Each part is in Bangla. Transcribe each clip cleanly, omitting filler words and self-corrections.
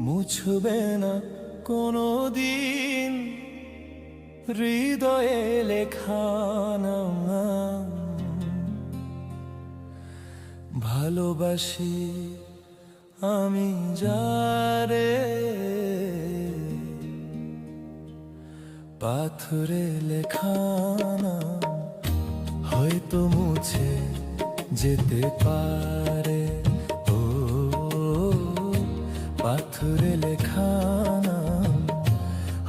মুছবে না কোনো দিন হৃদয়ে লেখা নাম। ভালোবাসি আমি যারে, পাথরে লেখা নাম হয়তো মুছে যেতে পারে। ও পাথরে লেখা নাম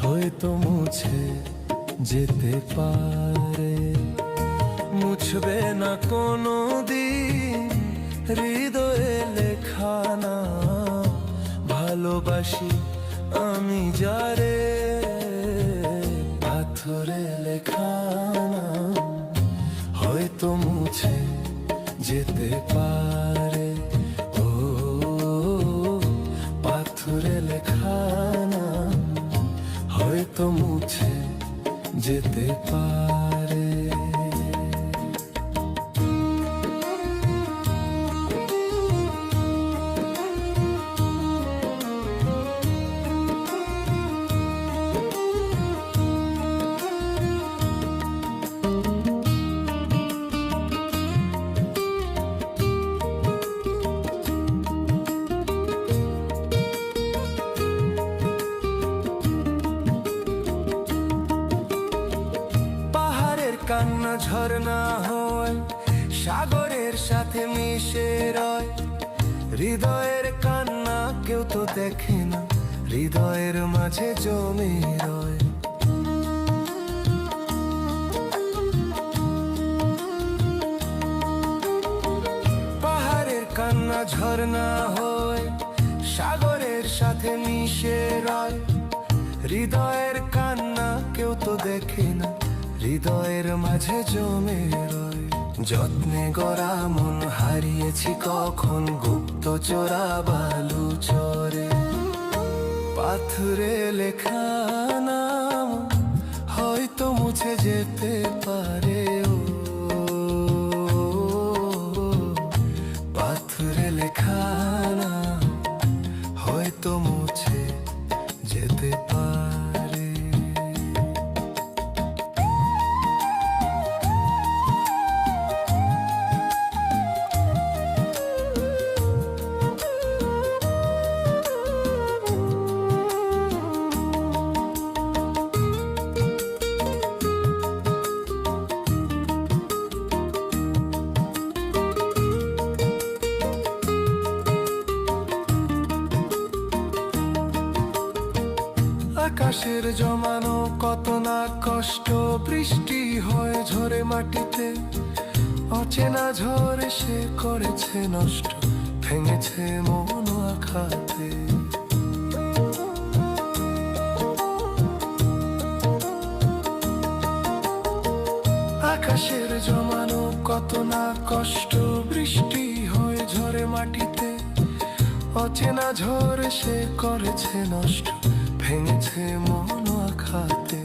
হয়তো মুছে যেতে পারে। মুছবে না কোনো দিন হৃদয়ে লেখা নাম। ভালোবাসি আমি যারে, পাথরে লেখা নাম হয়তো মুছে যেতে পারে। ও পাথরে লেখা নাম হয়তো মুছে যেতে পারে। কান্না ঝরনা হয়, সাগরের সাথে মিশে রয়। হৃদয়ের কান্না কেউ তো দেখে না, হৃদয়ের মাঝে জমে রয়। পাহাড়ের কান্না ঝরনা হয়, সাগরের সাথে মিশে রয়। হৃদয়ের কান্না কেউ তো দেখে না, হৃদয়ের মাঝে জমে রয়। যত্নে গড়া মন হারিয়েছি কখন গুপ্ত চোরা বালু চরে। পাথরে লেখা নাম হয়তো মুছে যেতে পারে। ও পাথরে লেখা নাম হয়তো মুছে যেতে পারে। আকাশের জমানো কত না কষ্ট, বৃষ্টি হয় ঝরে মাটিতে। অচেনা ঝড় সে করেছে নষ্ট, ভেঙেছে মন আঘাতে। আকাশের জমানো কত না কষ্ট, বৃষ্টি হয় ঝরে মাটিতে। অচেনা ঝড় সে করেছে নষ্ট, ভেঙেছে মন আঘাতে।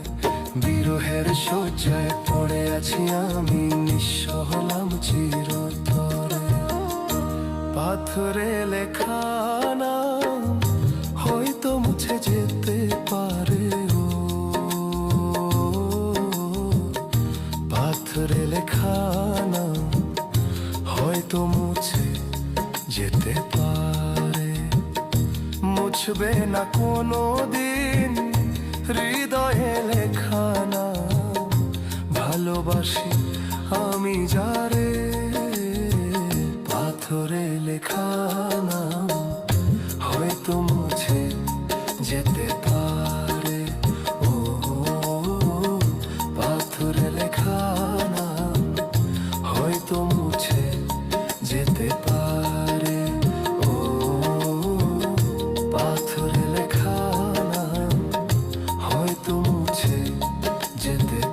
বিরহের শয্যায় পড়ে আছি আমি, নিঃস্ব হলাম চিরতরে। পাথরে লেখা নাম হয়তো মুছে যেতে পারে। ও পাথরে লেখা নাম হয়তো মুছে যেতে পারে। মুছবে না কোনো দিন হৃদয়ে লেখা নাম। ভালোবাসি আমি যারে, পাথরে লেখা নাম হয়তো মুছে যেতে পারে। ও পাথরে লেখা নাম হয়তো মুছে যেতে পারে।